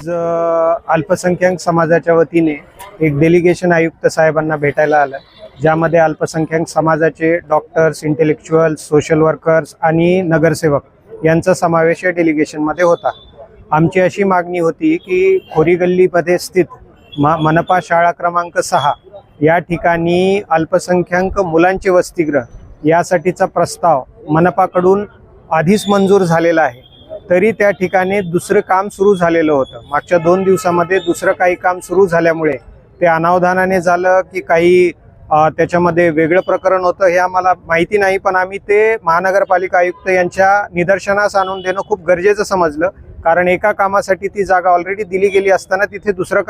अल्पसंख्याक समाजाच्या वतीने एक डेलिगेशन आयुक्त साहेबांना भेटायला आलं, ज्यामध्ये अल्पसंख्याक समाजाचे डॉक्टर्स, इंटेलेक्च्युअल्स, सोशल वर्कर्स आणि नगरसेवक यांचा समावेश या डेलिगेशनमध्ये होता. आमची अशी मागणी होती की खोरी गल्लीमध्ये स्थित मनपा शाळा क्रमांक 6 या ठिकाणी अल्पसंख्याक मुलांचे वसतिगृह यासाठीचा प्रस्ताव मनपाकडून आधीच मंजूर झालेला आहे. तरी त्या ठिकाणी दुसरं काम सुरू झालेलं होतं. मागच्या 2 दिवसामध्ये दुसरं काही काम सुरू झाल्यामुळे ते अनावधानाने झालं की काही त्याच्यामध्ये वेगळं प्रकरण होतं हे आम्हाला माहिती नाही, पण आम्ही ते महानगरपालिका आयुक्त यांच्या निदर्शनास आणून देणं खूप गरजेचं समजलं. कारण एका कामासाठी ती जागा ऑलरेडी दिली गेली असताना तिथे दुसरं काम